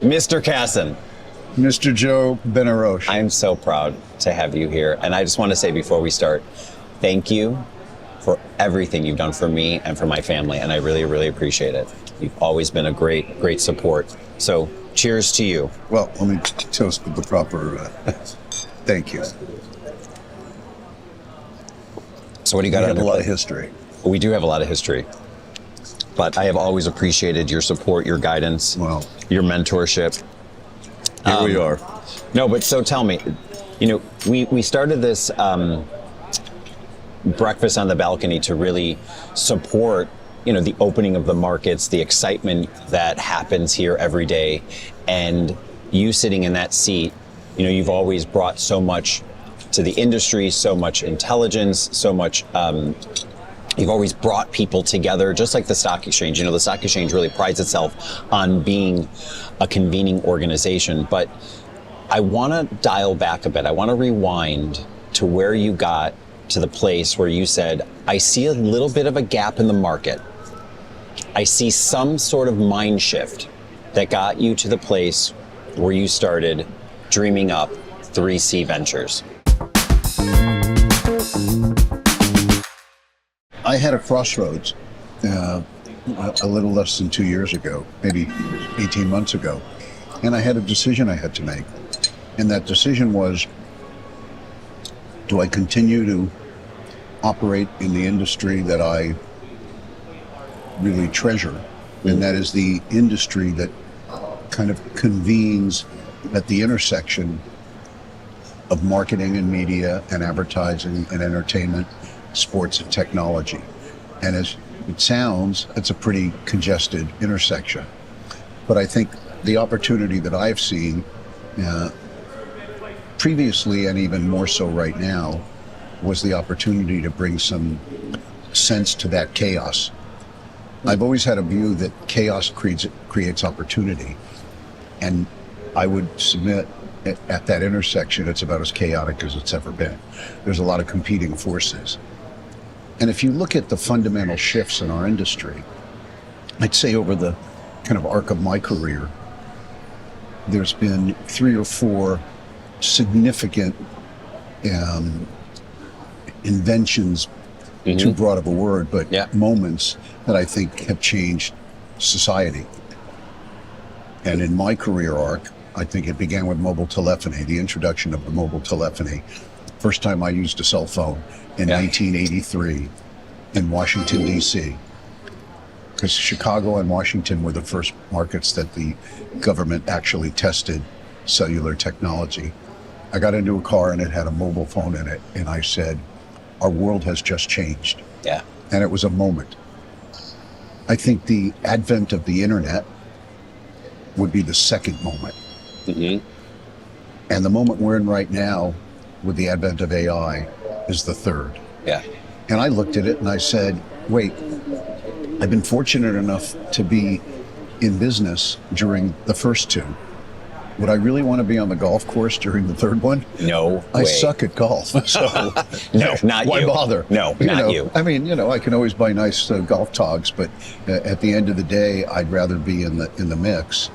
Mr. Kassan. Mr. Joe Benaroche. I'm so proud to have you here. And I just want to say before we start, thank you for everything you've done for me and for my family. And I really, really appreciate it. You've always been a great support. So cheers to you. Well, let me toast with the proper thank you. So what do you got? We have a lot of history. We do have a lot of history. But I have always appreciated your support, your guidance, your mentorship. Here we are. No, but so tell me, we started this breakfast on the balcony to really support, the opening of the markets, the excitement that happens here every day. And you sitting in that seat, you've always brought so much to the industry, so much intelligence, so much, you've always brought people together, just like the stock exchange. The stock exchange really prides itself on being a convening organization. But I want to dial back a bit. I want to rewind to where you got to the place where you said, I see a little bit of a gap in the market. I see some sort of mind shift that got you to the place where you started dreaming up 3C Ventures. I had a crossroads a little less than 2 years ago, maybe 18 months ago, and I had a decision I had to make. And that decision was, do I continue to operate in the industry that I really treasure? And that is the industry that kind of convenes at the intersection of marketing and media and advertising and entertainment, sports and technology. And as it sounds, it's a pretty congested intersection. But I think the opportunity that I've seen previously, and even more so right now, was the opportunity to bring some sense to that chaos. I've always had a view that chaos creates opportunity. And I would submit at that intersection, it's about as chaotic as it's ever been. There's a lot of competing forces. And if you look at the fundamental shifts in our industry, I'd say over the kind of arc of my career, there's been 3 or 4 significant inventions, too broad of a word, but moments that I think have changed society. And in my career arc, I think it began with mobile telephony, the introduction of the mobile telephony. First time I used a cell phone in 1983 in Washington, D.C. Because Chicago and Washington were the first markets that the government actually tested cellular technology. I got into a car and it had a mobile phone in it, and I said, our world has just changed. Yeah. And it was a moment. I think the advent of the internet would be the second moment. Mm-hmm. And the moment we're in right now with the advent of AI is the third. Yeah. And I looked at it and I said, wait, I've been fortunate enough to be in business during the first 2. Would I really want to be on the golf course during the third one? No I way. suck at golf, so no, not why you. bother? No, not you. I mean, I can always buy nice golf togs, but at the end of the day, I'd rather be in the mix.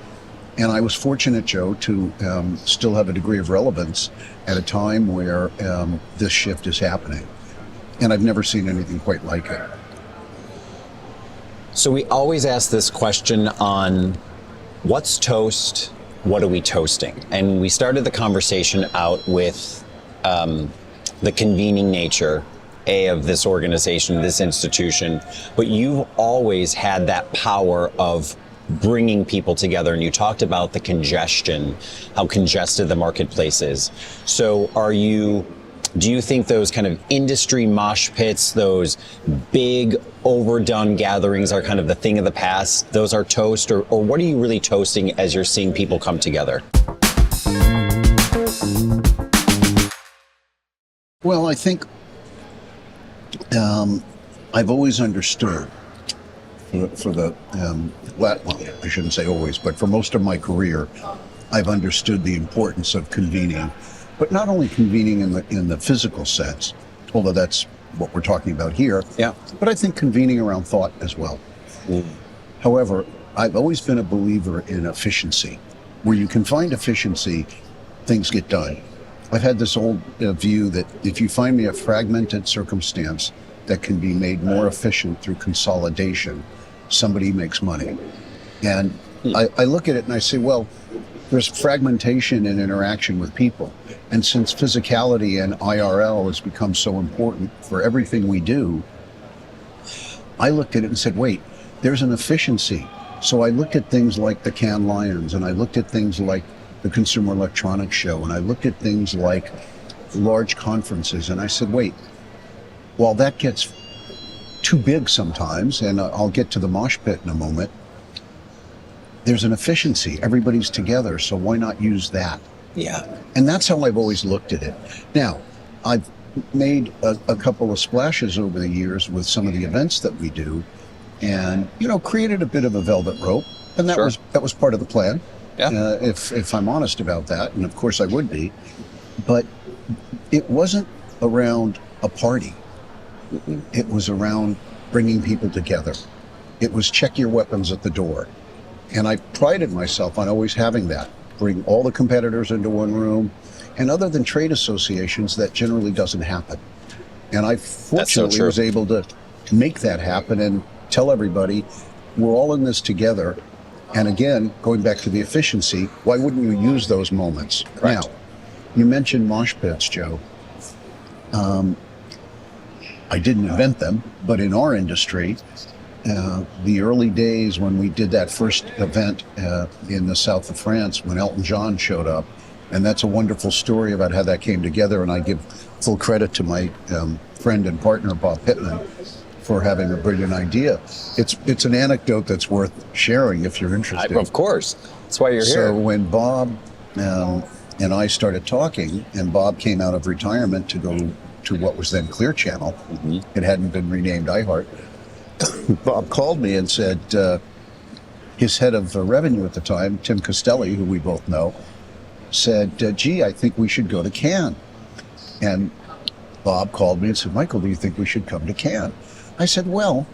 And I was fortunate, Joe, to still have a degree of relevance at a time where this shift is happening. And I've never seen anything quite like it. So we always ask this question on what's toast, what are we toasting? And we started the conversation out with the convening nature, of this organization, this institution, but you've always had that power of bringing people together, and you talked about the congestion, how congested the marketplace is. So do you think those kind of industry mosh pits, those big overdone gatherings are kind of the thing of the past? Those are toast, or what are you really toasting as you're seeing people come together? Well, I think I've always understood well, I shouldn't say always, but for most of my career, I've understood the importance of convening, but not only convening in the physical sense, although that's what we're talking about here, but I think convening around thought as well. However, I've always been a believer in efficiency. where you can find efficiency, things get done. I've had this old view that if you find me a fragmented circumstance that can be made more efficient through consolidation, somebody makes money. And I look at it and I say, well, there's fragmentation in interaction with people. And since physicality and IRL has become so important for everything we do, I looked at it and said, wait, there's an efficiency. So I looked at things like the Cannes Lions, and I looked at things like the Consumer Electronics Show, and I looked at things like large conferences, and I said, wait, while that gets too big sometimes, and I'll get to the mosh pit in a moment, there's an efficiency. Everybody's together, so why not use that? Yeah. And that's how I've always looked at it. Now, I've made a couple of splashes over the years with some of the events that we do, and created a bit of a velvet rope, and that was part of the plan. Yeah. If I'm honest about that, and of course I would be, but it wasn't around a party. It was around bringing people together. It was check your weapons at the door. And I prided myself on always having that. Bring all the competitors into one room. And other than trade associations, that generally doesn't happen. And I fortunately was able to make that happen and tell everybody, we're all in this together. And again, going back to the efficiency, why wouldn't you use those moments? Correct. Now, you mentioned mosh pits, Joe. I didn't invent them, but in our industry, the early days when we did that first event in the south of France, when Elton John showed up, and that's a wonderful story about how that came together, and I give full credit to my friend and partner, Bob Pittman, for having a brilliant idea. It's an anecdote that's worth sharing if you're interested. Of course. That's why you're here. So when Bob and I started talking, and Bob came out of retirement to go to what was then Clear Channel, it hadn't been renamed iHeart, Bob called me and said his head of revenue at the time, Tim Costelli, who we both know, said, gee, I think we should go to Cannes. And Bob called me and said, Michael, do you think we should come to Cannes? I said, well,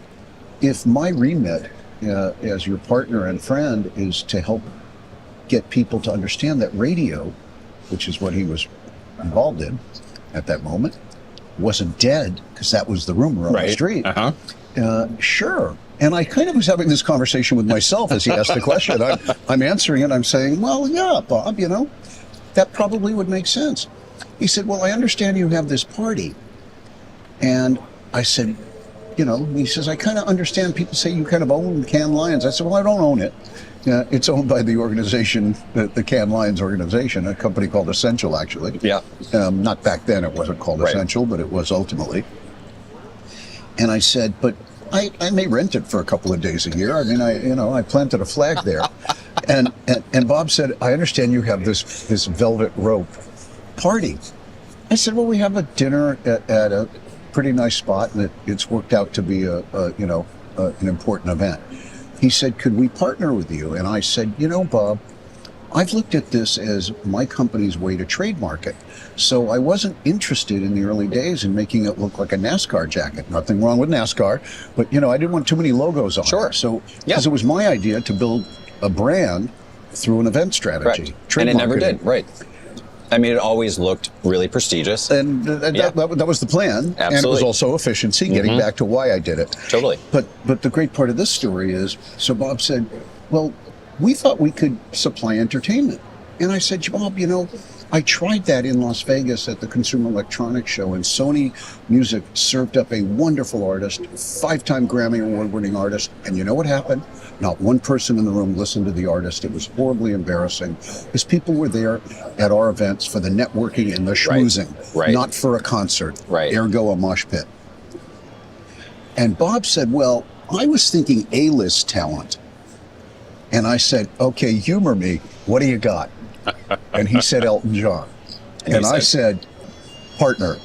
if my remit as your partner and friend is to help get people to understand that radio, which is what he was involved in at that moment, wasn't dead, because that was the rumor on the street. Sure. And I kind of was having this conversation with myself as he asked the question. I'm answering it. I'm saying, well, yeah, Bob, that probably would make sense. He said, well, I understand you have this party. And I said, he says, I kind of understand people say you kind of own Cannes Lions. I said, well, I don't own it. It's owned by the organization, the Cannes Lions organization, a company called Essential, actually. Yeah. Not back then, it wasn't called Essential, but it was ultimately. And I said, but I may rent it for a couple of days a year. I mean, I planted a flag there. and Bob said, I understand you have this velvet rope party. I said, well, we have a dinner at a pretty nice spot, and it's worked out to be an important event. He said, could we partner with you? And I said, Bob, I've looked at this as my company's way to trademark it. So I wasn't interested in the early days in making it look like a NASCAR jacket. Nothing wrong with NASCAR, but I didn't want too many logos on it. So, because it was my idea to build a brand through an event strategy. And it never did, right. I mean, it always looked really prestigious. And that was the plan. Absolutely. And it was also efficiency, getting back to why I did it. Totally. But the great part of this story is, so Bob said, well, we thought we could supply entertainment. And I said, Bob, I tried that in Las Vegas at the Consumer Electronics Show, and Sony Music served up a wonderful artist, 5-time Grammy Award-winning artist, and you know what happened? Not one person in the room listened to the artist. It was horribly embarrassing, because people were there at our events for the networking and the schmoozing, not for a concert, ergo a mosh pit. And Bob said, well, I was thinking A-list talent. And I said, okay, humor me. What do you got? And he said, Elton John. And I said, partner.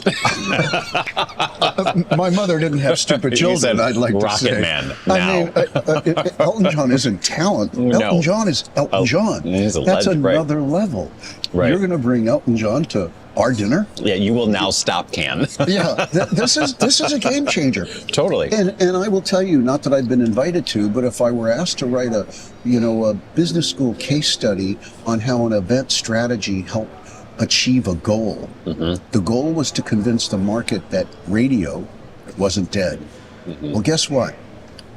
My mother didn't have stupid children, I'd like to say. Rocket Man. I mean, Elton John isn't talent. Elton John is Elton John. He's a That's legend, another level. You're going to bring Elton John to our dinner. Yeah, you will now stop Can. Yeah, this is a game changer. Totally. And I will tell you, not that I've been invited to, but if I were asked to write a business school case study on how an event strategy helped achieve a goal, the goal was to convince the market that radio wasn't dead. Well, guess what?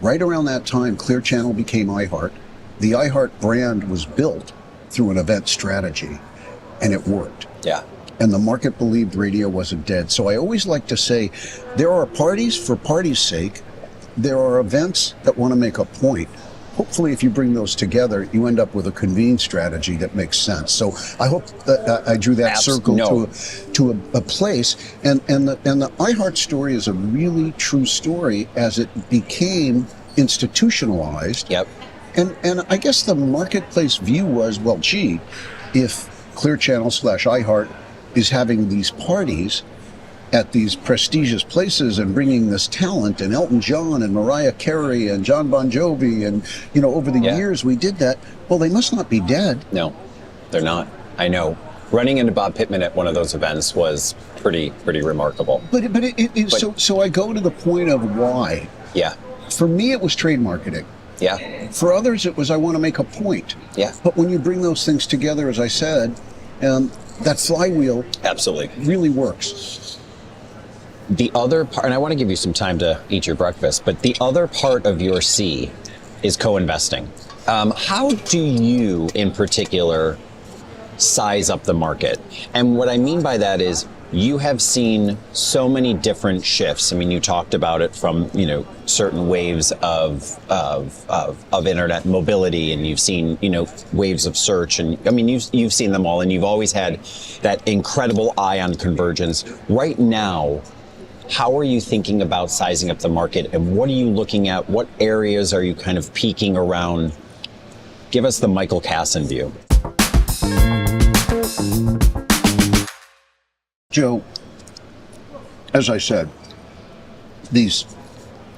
Right around that time, Clear Channel became iHeart. The iHeart brand was built through an event strategy, and it worked. Yeah. And the market believed radio wasn't dead. So I always like to say, there are parties for party's sake. There are events that want to make a point. Hopefully, if you bring those together, you end up with a convened strategy that makes sense. So I hope that I drew that circle to a place. And the iHeart story is a really true story as it became institutionalized. Yep. And I guess the marketplace view was, well, gee, if Clear Channel / iHeart is having these parties at these prestigious places and bringing this talent and Elton John and Mariah Carey and John Bon Jovi and, over the years we did that, well, they must not be dead. No, they're not. I know. Running into Bob Pittman at one of those events was pretty remarkable. So I go to the point of why. Yeah. For me, it was trade marketing. Yeah. For others, it was I want to make a point. Yeah. But when you bring those things together, as I said, that flywheel absolutely really works. The other part, and I want to give you some time to eat your breakfast, but the other part of your C is co-investing. How do you, in particular, size up the market? And what I mean by that is you have seen so many different shifts. I mean, you talked about it from, certain waves of internet mobility, and you've seen, waves of search, and I mean, you've seen them all, and you've always had that incredible eye on convergence. Right now, how are you thinking about sizing up the market, and what are you looking at? What areas are you kind of peeking around? Give us the Michael Kassan view. Joe, as I said, these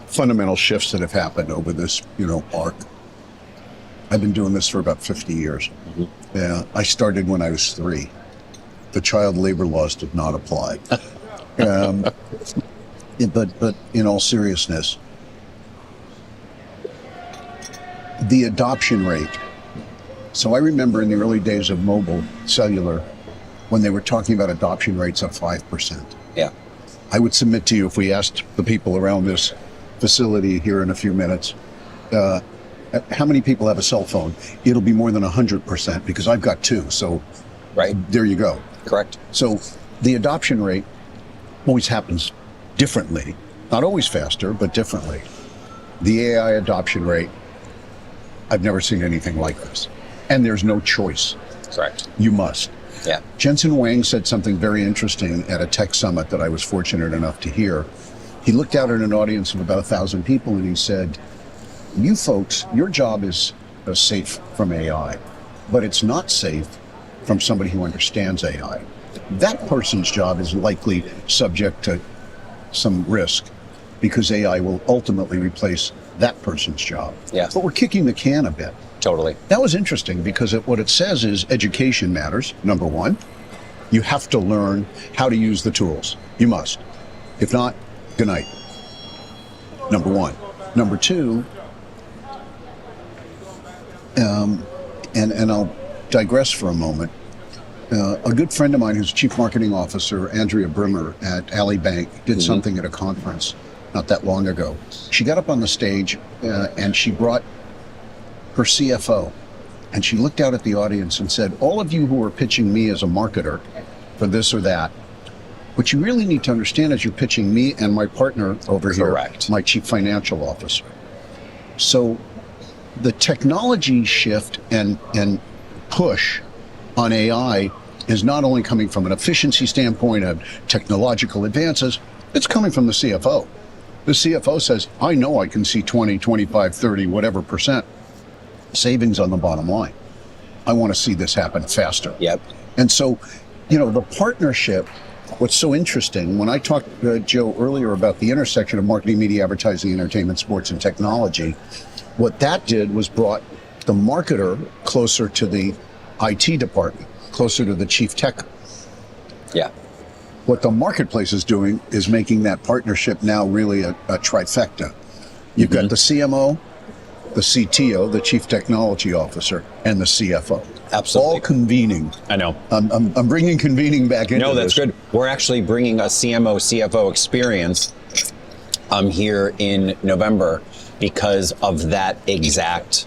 fundamental shifts that have happened over this, arc, I've been doing this for about 50 years. Yeah, I started when I was 3. The child labor laws did not apply. But in all seriousness, the adoption rate. So I remember in the early days of mobile cellular, when they were talking about adoption rates of 5%. Yeah. I would submit to you, if we asked the people around this facility here in a few minutes, how many people have a cell phone? It'll be more than 100% because I've got 2. So right there you go. Correct. So the adoption rate always happens differently, not always faster, but differently. The AI adoption rate, I've never seen anything like this. And there's no choice. Correct. You must. Yeah. Jensen Huang said something very interesting at a tech summit that I was fortunate enough to hear. He looked out at an audience of about 1,000 people and he said, you folks, your job is safe from AI, but it's not safe from somebody who understands AI. That person's job is likely subject to some risk because AI will ultimately replace that person's job. Yeah. But we're kicking the can a bit. Totally. That was interesting because what it says is education matters, number one. You have to learn how to use the tools. You must. If not, good night. Number one. Number two, and I'll digress for a moment. A good friend of mine who's chief marketing officer, Andrea Brimmer at Alley Bank, did something at a conference not that long ago. She got up on the stage and she brought her CFO, and she looked out at the audience and said, all of you who are pitching me as a marketer for this or that, what you really need to understand is you're pitching me and my partner over Correct. Here, my chief financial officer. So the technology shift and push on AI is not only coming from an efficiency standpoint of technological advances, it's coming from the CFO. The CFO says, I know I can see 20, 25, 30, whatever percent savings on the bottom line. I want to see this happen faster. Yep. And so, the partnership, what's so interesting, when I talked to Joe earlier about the intersection of marketing, media, advertising, entertainment, sports, and technology, what that did was brought the marketer closer to the IT department, closer to the chief tech Yeah. What the marketplace is doing is making that partnership now really a trifecta. You've got the CMO, the CTO, the Chief Technology Officer, and the CFO. Absolutely. All convening. I know. I'm bringing convening back into this. No, that's good. We're actually bringing a CMO, CFO experience here in November because of that exact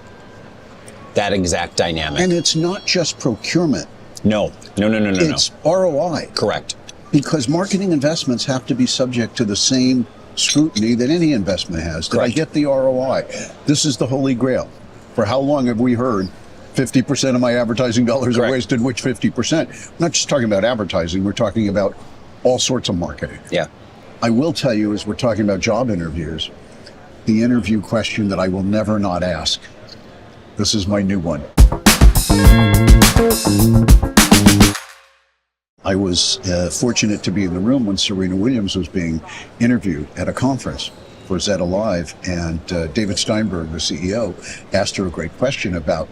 dynamic. And it's not just procurement. No. It's ROI. Correct. Because marketing investments have to be subject to the same scrutiny that any investment has. Did I Correct. get the ROI? This is the holy grail. For how long have we heard 50% of my advertising dollars are wasted? Which 50%? We're not just talking about advertising. We're talking about all sorts of marketing. Yeah. I will tell you, as we're talking about job interviews, the interview question that I will never not ask. This is my new one. I was fortunate to be in the room when Serena Williams was being interviewed at a conference for Zeta Live, and David Steinberg, the CEO, asked her a great question about,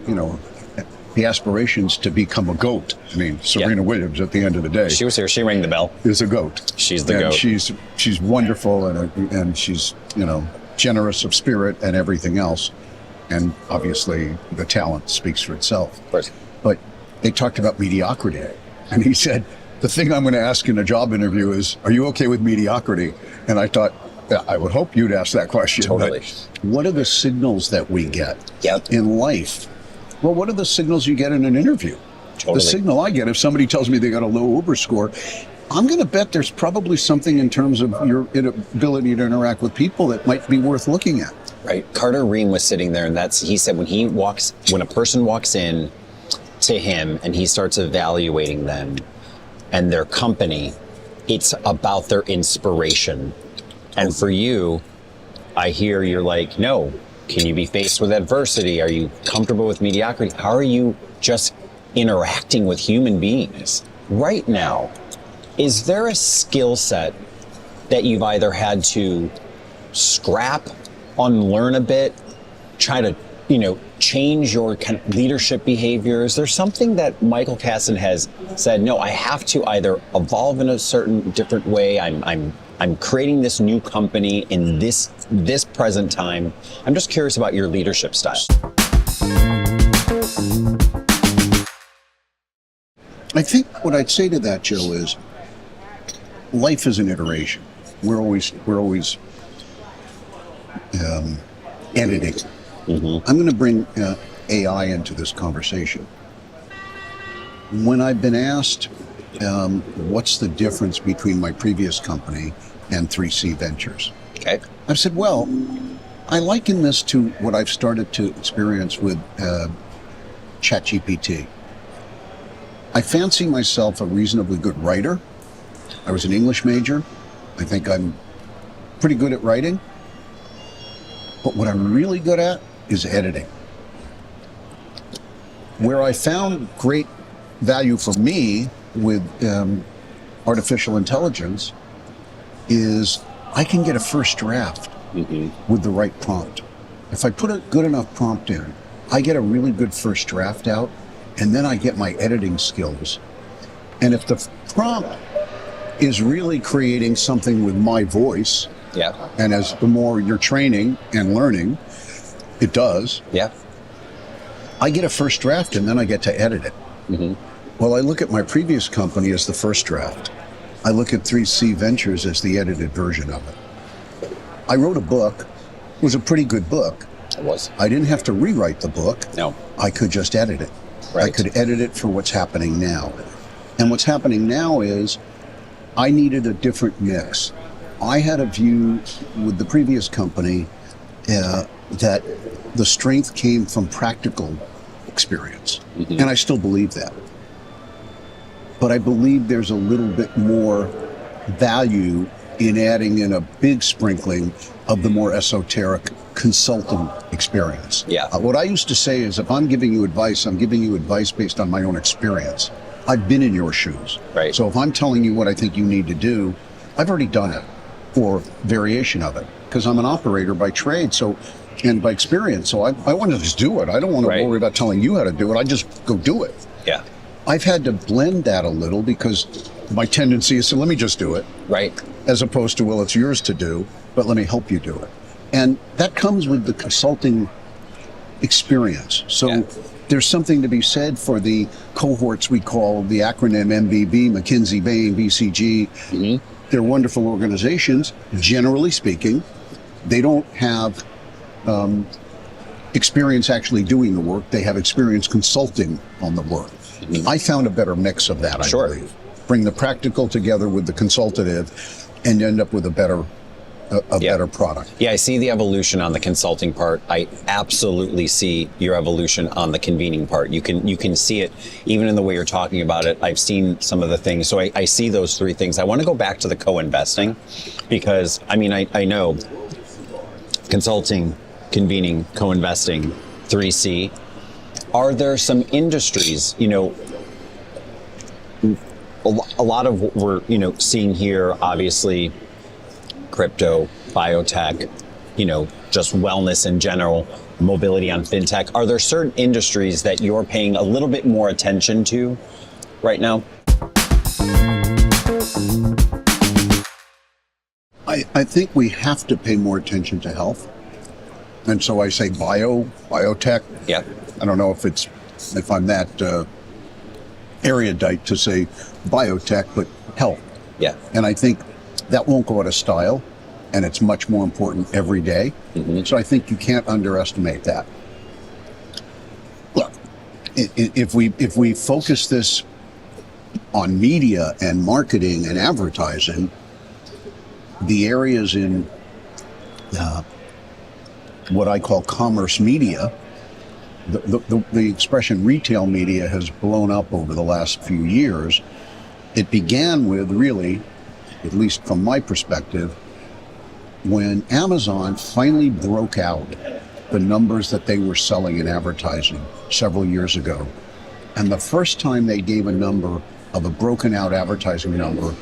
the aspirations to become a GOAT. I mean, Serena Williams, at the end of the day, She was here. She rang the bell. is a GOAT. She's the And GOAT. she's wonderful, and she's generous of spirit and everything else, and obviously the talent speaks for itself. Of course. But they talked about mediocrity, and he said, the thing I'm going to ask in a job interview is, are you okay with mediocrity? And I thought, yeah, I would hope you'd ask that question. Totally. But what are the signals that we get Yep. in life? Well, what are the signals you get in an interview? Totally. The signal I get, if somebody tells me they got a low Uber score, I'm going to bet there's probably something in terms of your ability to interact with people that might be worth looking at. Right. Carter Ream was sitting there, and he said when a person walks in to him and he starts evaluating them and their company, it's about their inspiration. And for you, I hear you're like, no, can you be faced with adversity? Are you comfortable with mediocrity? How are you just interacting with human beings? Right now, is there a skill set that you've either had to scrap, unlearn a bit, try to, change your kind of leadership behaviors? There's something that Michael Kassan has said, no, I have to either evolve in a certain different way. I'm creating this new company in this present time. I'm just curious about your leadership style. I think what I'd say to that, Joe, is life is an iteration. We're always editing. I'm going to bring AI into this conversation. When I've been asked what's the difference between my previous company and 3C Ventures, Okay. I've said, well, I liken this to what I've started to experience with ChatGPT. I fancy myself a reasonably good writer. I was an English major. I think I'm pretty good at writing. But what I'm really good at is editing. Where I found great value for me with artificial intelligence is I can get a first draft with the right prompt. If I put a good enough prompt in, I get a really good first draft out, and then I get my editing skills. And if the prompt is really creating something with my voice, Yeah. and as the more you're training and learning, it does, Yeah. I get a first draft and then I get to edit it. Well, I look at my previous company as the first draft. I look at 3C Ventures as the edited version of it. I wrote a book. It was a pretty good book. It was. I didn't have to rewrite the book. No. I could just edit it. I Right. could edit it for what's happening now. And what's happening now is I needed a different mix. I had a view with the previous company that the strength came from practical experience. And I still believe that. But I believe there's a little bit more value in adding in a big sprinkling of the more esoteric consultant experience. Yeah. What I used to say is if I'm giving you advice, I'm giving you advice based on my own experience. I've been in your shoes. Right. So if I'm telling you what I think you need to do, I've already done it, or variation of it, because I'm an operator by trade, and by experience. So I want to just do it. I don't want to Right. worry about telling you how to do it. I just go do it. Yeah. I've had to blend that a little because my tendency is to let me just do it, Right. as opposed to, well, it's yours to do, but let me help you do it. And that comes with the consulting experience. So Yeah. there's something to be said for the cohorts we call the acronym MBB, McKinsey, Bain, BCG. They're wonderful organizations. Generally speaking, they don't have experience actually doing the work. They have experience consulting on the work. I found a better mix of that, I Sure. believe. Bring the practical together with the consultative and end up with a better better product. Yeah, I see the evolution on the consulting part. I absolutely see your evolution on the convening part. You can see it even in the way you're talking about it. I've seen some of the things. So I see those three things. I want to go back to the co-investing because, I mean, I know consulting, convening, co-investing, 3C. Are there some industries, you know, a lot of what we're, you know, seeing here, obviously, crypto, biotech, you know, just wellness in general, mobility on fintech. Are there certain industries that you're paying a little bit more attention to right now? I think we have to pay more attention to health. And so I say biotech. Yeah. I don't know if I'm that erudite to say biotech, but health. Yeah. And I think that won't go out of style, and it's much more important every day. So I think you can't underestimate that. Look, if we focus this on media and marketing and advertising, the areas in what I call commerce media, the expression retail media has blown up over the last few years. It began with, really, at least from my perspective, when Amazon finally broke out the numbers that they were selling in advertising several years ago. And the first time they gave a number of a broken out advertising number,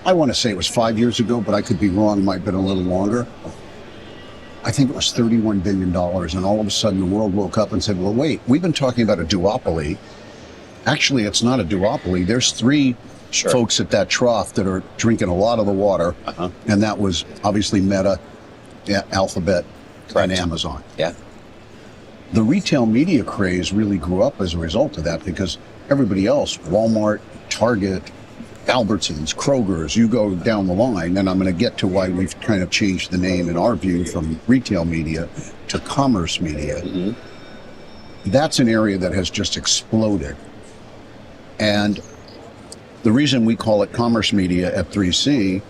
I want to say it was 5 years ago, but I could be wrong, it might have been a little longer. I think it was $31 billion. And all of a sudden the world woke up and said, well, wait, we've been talking about a duopoly. Actually, it's not a duopoly. There's three folks at that trough that are drinking a lot of the water. And that was obviously Meta, Alphabet, and Amazon. Yeah. The retail media craze really grew up as a result of that because everybody else, Walmart, Target, Albertsons, Kroger's, you go down the line, and I'm going to get to why we've kind of changed the name in our view from retail media to commerce media. That's an area that has just exploded. And the reason we call it commerce media at 3C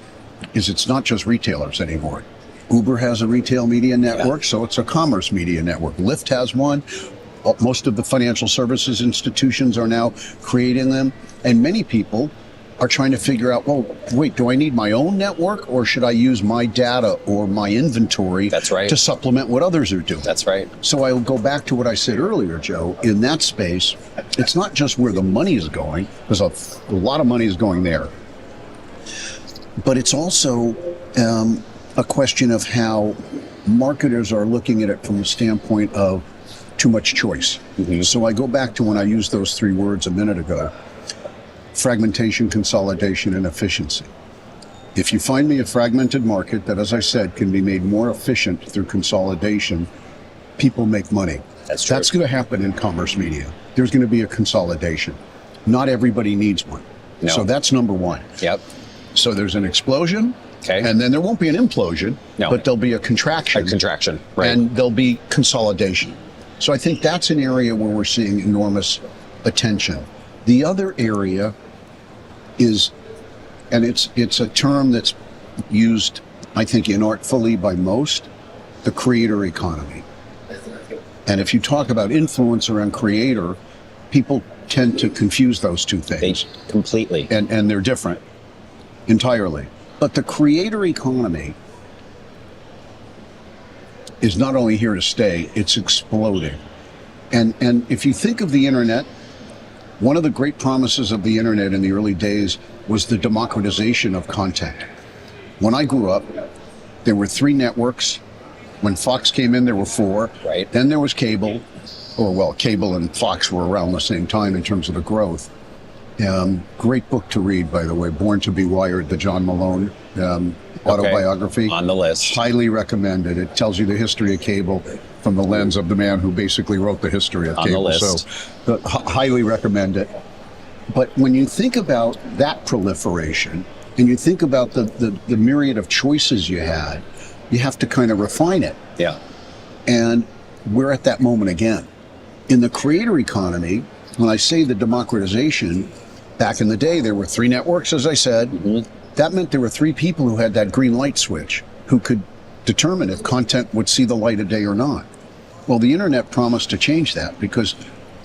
is it's not just retailers anymore. Uber has a retail media network, so it's a commerce media network. Lyft has one. Most of the financial services institutions are now creating them. And many people are trying to figure out, well, wait, do I need my own network or should I use my data or my inventory to supplement what others are doing? That's right. So I'll go back to what I said earlier, Joe. In that space, it's not just where the money is going, because a lot of money is going there, but it's also a question of how marketers are looking at it from the standpoint of too much choice. So I go back to when I used those three words a minute ago: fragmentation, consolidation, and efficiency. If you find me a fragmented market that, as I said, can be made more efficient through consolidation, people make money. That's true. That's going to happen in commerce media. There's going to be a consolidation. Not everybody needs one. No. So that's number one. Yep. So there's an explosion, Okay. and then there won't be an implosion, No. but there'll be a contraction. A contraction, right. And there'll be consolidation. So I think that's an area where we're seeing enormous attention. The other area is, and it's a term that's used, I think, inartfully by most, the creator economy. And if you talk about influencer and creator, people tend to confuse those two things. Completely. And they're different entirely. But the creator economy is not only here to stay, it's exploding. And if you think of the internet, one of the great promises of the internet in the early days was the democratization of content. When I grew up, there were 3 networks. When Fox came in, there were 4. Right. Then there was cable, cable and Fox were around the same time in terms of the growth. Great book to read, by the way, Born to be Wired, the John Malone autobiography. On the list. Highly recommended. It tells you the history of cable from the lens of the man who basically wrote the history of On cable. the list. So highly recommend it. But when you think about that proliferation and you think about the myriad of choices you had, you have to kind of refine it. Yeah. And we're at that moment again. In the creator economy, when I say the democratization, back in the day, there were 3 networks, as I said. Mm-hmm. That meant there were 3 people who had that green light switch, who could determine if content would see the light of day or not. Well, the internet promised to change that because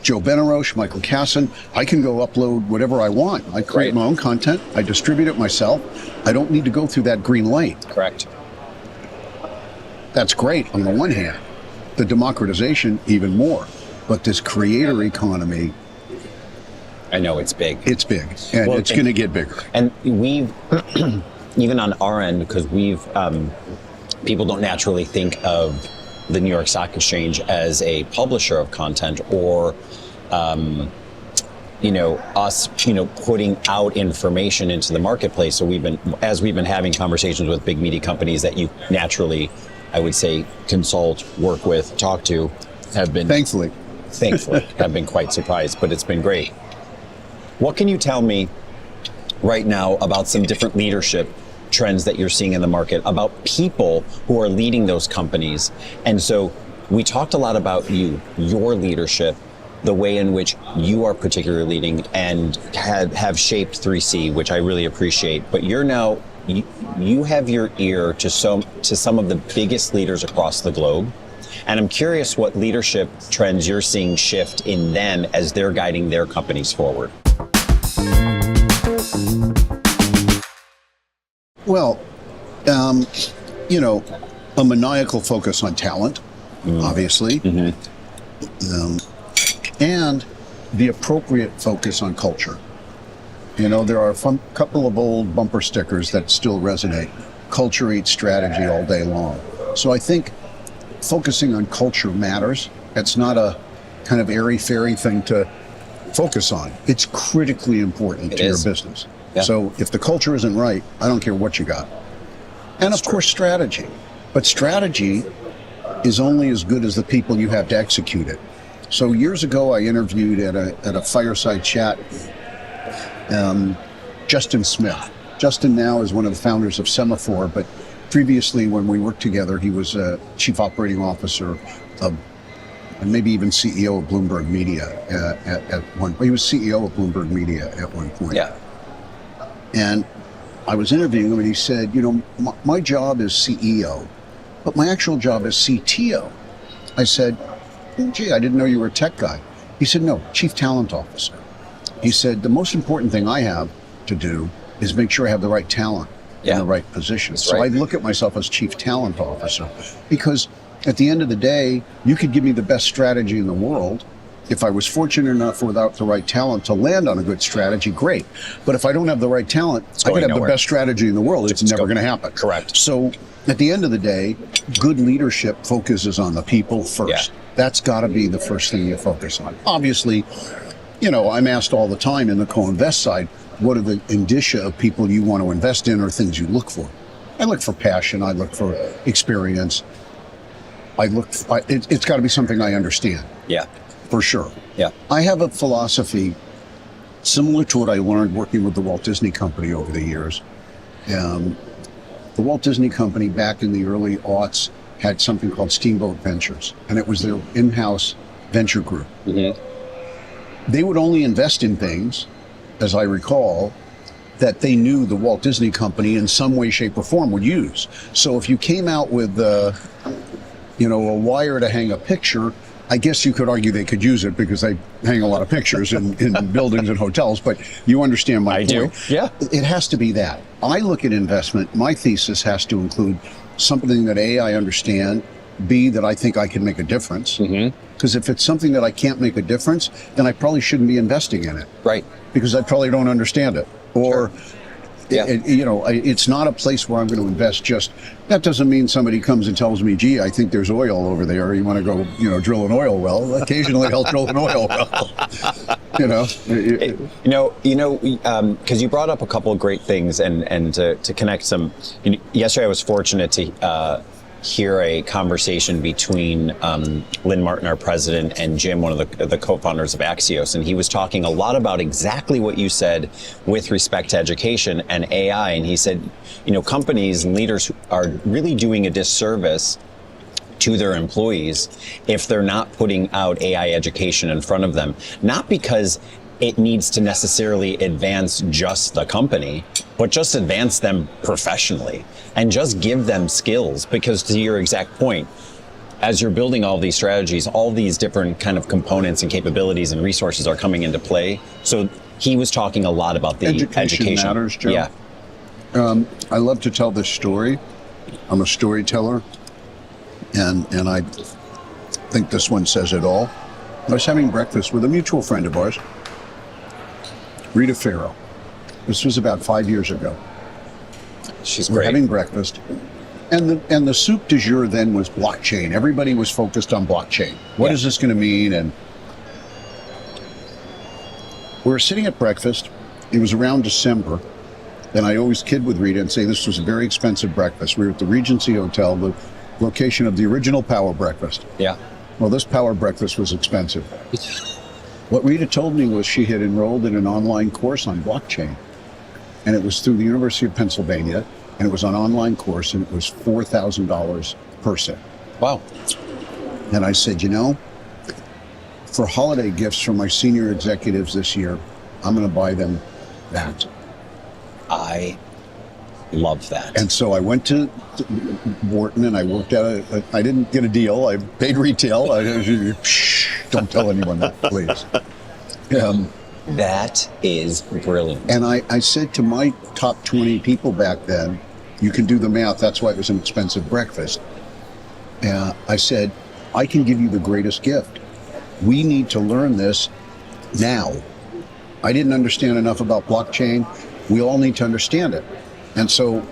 Joe Benaroche, Michael Kassan, I can go upload whatever I want. I create my own content. I distribute it myself. I don't need to go through that green light. Correct. That's great on the one hand. The democratization, even more. But this creator economy, I know it's big. it's big, and it's going to get bigger. And we've, even on our end, because people don't naturally think of the New York Stock Exchange as a publisher of content or, us, putting out information into the marketplace. So we've been having conversations with big media companies that you naturally, I would say, consult, work with, talk to, have been Thankfully, have been quite surprised, but it's been great. What can you tell me right now about some different leadership trends that you're seeing in the market, about people who are leading those companies? And so we talked a lot about your leadership, the way in which you are particularly leading and have shaped 3C, which I really appreciate. But you're now, you have your ear to some of the biggest leaders across the globe. And I'm curious what leadership trends you're seeing shift in them as they're guiding their companies forward. well, a maniacal focus on talent, obviously, and the appropriate focus on culture. There are a couple of old bumper stickers that still resonate. Culture eats strategy all day long. So I think focusing on culture matters. It's not a kind of airy-fairy thing to focus on. It's critically important to your business. Yeah. So if the culture isn't right, I don't care what you got. And of course, strategy. But strategy is only as good as the people you have to execute it. So years ago, I interviewed at a fireside chat Justin Smith. Justin now is one of the founders of Semaphore, but previously when we worked together, he was a chief operating officer of, and maybe even CEO of Bloomberg Media at one point. He was CEO of Bloomberg Media at one point. Yeah. And I was interviewing him and he said, my job is CEO, but my actual job is CTO. I said, gee, I didn't know you were a tech guy. He said, no, Chief Talent Officer. He said, the most important thing I have to do is make sure I have the right talent in the right position. So I look at myself as Chief Talent Officer because at the end of the day, you could give me the best strategy in the world. If I was fortunate enough without the right talent to land on a good strategy, great. But if I don't have the right talent, I could have the best strategy in the world. It's never going to happen. Correct. So at the end of the day, good leadership focuses on the people first. Yeah. That's got to be the first thing you focus on. Obviously, I'm asked all the time in the co-invest side, what are the indicia of people you want to invest in or things you look for? I look for passion. I look for experience. It's got to be something I understand. Yeah. For sure. Yeah. I have a philosophy similar to what I learned working with the Walt Disney Company over the years. The Walt Disney Company back in the early aughts had something called Steamboat Ventures, and it was their in-house venture group. Mm-hmm. They would only invest in things, as I recall, that they knew the Walt Disney Company in some way, shape, or form would use. So if you came out with, a wire to hang a picture, I guess you could argue they could use it because they hang a lot of pictures in buildings and hotels, but you understand my point. I do, yeah. It has to be that. I look at investment, my thesis has to include something that A, I understand, B, that I think I can make a difference. Because if it's something that I can't make a difference, then I probably shouldn't be investing in it. Right. Because I probably don't understand it. Or, it's not a place where I'm going to invest just, that doesn't mean somebody comes and tells me, gee, I think there's oil over there. You want to go, drill an oil well. Occasionally I'll drill an oil well. Because you brought up a couple of great things, and to connect some. Yesterday, I was fortunate to hear a conversation between Lynn Martin, our president, and Jim, one of the co-founders of Axios, and he was talking a lot about exactly what you said with respect to education and AI. And he said, companies and leaders are really doing a disservice to their employees if they're not putting out AI education in front of them, not because it needs to necessarily advance just the company, but just advance them professionally and just give them skills. Because to your exact point, as you're building all these strategies, all these different kind of components and capabilities and resources are coming into play. So he was talking a lot about the education. Matters, Joe. Yeah. I love to tell this story. I'm a storyteller, and I think this one says it all. I was having breakfast with a mutual friend of ours, Rita Farrow. This was about 5 years ago. She's We're great. having breakfast, and the soup du jour then was blockchain. Everybody was focused on blockchain. What is this going to mean? And we were sitting at breakfast. It was around December, and I always kid with Rita and say this was a very expensive breakfast. We were at the Regency Hotel, the location of the original Power Breakfast. Yeah. Well, this Power Breakfast was expensive. What Rita told me was she had enrolled in an online course on blockchain, and it was through the University of Pennsylvania, and it was an online course, and it was $4,000 per person. Wow. And I said, for holiday gifts for my senior executives this year, I'm going to buy them that. I love that. And so I went to Wharton and I worked out. I didn't get a deal. I paid retail. Don't tell anyone that, please. That is brilliant. And I said to my top 20 people back then, you can do the math. That's why it was an expensive breakfast. I said, I can give you the greatest gift. We need to learn this now. I didn't understand enough about blockchain. We all need to understand it. And so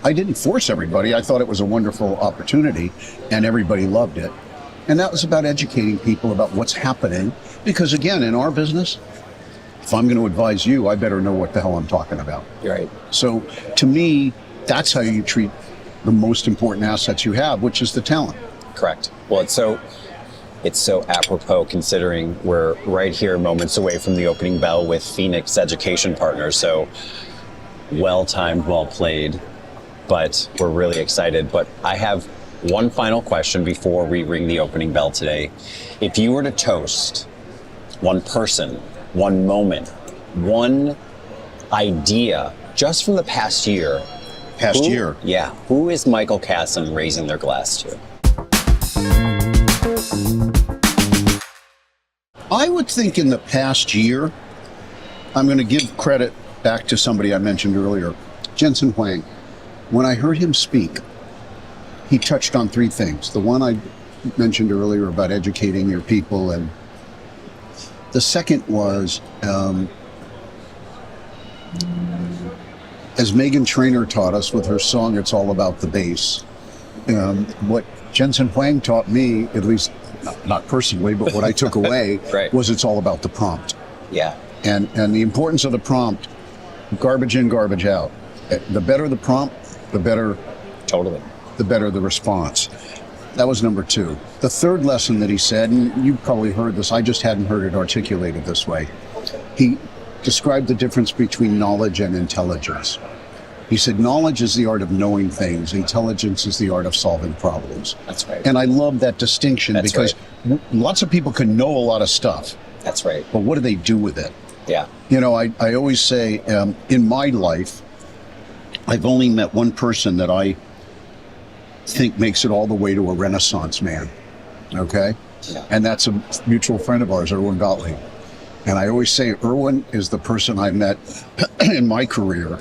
I didn't force everybody. I thought it was a wonderful opportunity, and everybody loved it. And that was about educating people about what's happening. Because again, in our business, if I'm going to advise you, I better know what the hell I'm talking about. You're right. So to me, that's how you treat the most important assets you have, which is the talent. Correct. Well, it's so apropos considering we're right here moments away from the opening bell with Phoenix Education Partners. So well timed, well played, but we're really excited. But I have one final question before we ring the opening bell today. If you were to toast one person, one moment, one idea just from the past year. Yeah. Who is Michael Kassan raising their glass to? I would think in the past year, I'm going to give credit back to somebody I mentioned earlier, Jensen Huang. When I heard him speak, he touched on three things. The one I mentioned earlier about educating your people, and the second was, as Meghan Trainor taught us with her song, It's All About the Bass. What Jensen Huang taught me, at least not personally, but what I took away Right. was it's all about the prompt. Yeah. And the importance of the prompt, garbage in, garbage out. The better the prompt, the better Totally. the response. That was number two. The third lesson that he said, and you probably heard this, I just hadn't heard it articulated this way. He described the difference between knowledge and intelligence. He said, knowledge is the art of knowing things. Intelligence is the art of solving problems. That's right. And I love that distinction. That's because lots of people can know a lot of stuff, That's right. but what do they do with it? Yeah. I always say, in my life, I've only met one person that I think makes it all the way to a Renaissance man. Okay? Yeah. And that's a mutual friend of ours, Erwin Gottlieb. And I always say Erwin is the person I met in my career.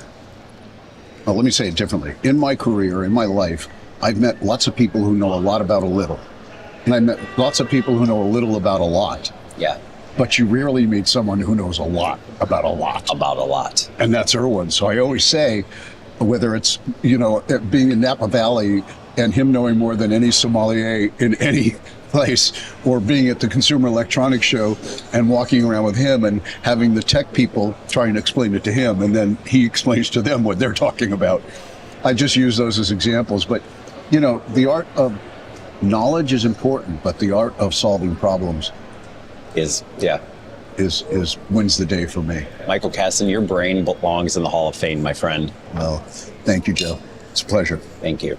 Well, let me say it differently. In my career, in my life, I've met lots of people who know a lot about a little. And I met lots of people who know a little about a lot. Yeah. But you rarely meet someone who knows a lot about a lot. About a lot. And that's Erwin. So I always say, whether it's, being in Napa Valley and him knowing more than any sommelier in any place, or being at the Consumer Electronics Show and walking around with him and having the tech people trying to explain it to him, and then he explains to them what they're talking about. I just use those as examples. But, you know, the art of knowledge is important, but the art of solving problems is wins the day for me. Michael Kassan, your brain belongs in the Hall of Fame, my friend. Well, thank you, Joe. It's a pleasure. Thank you.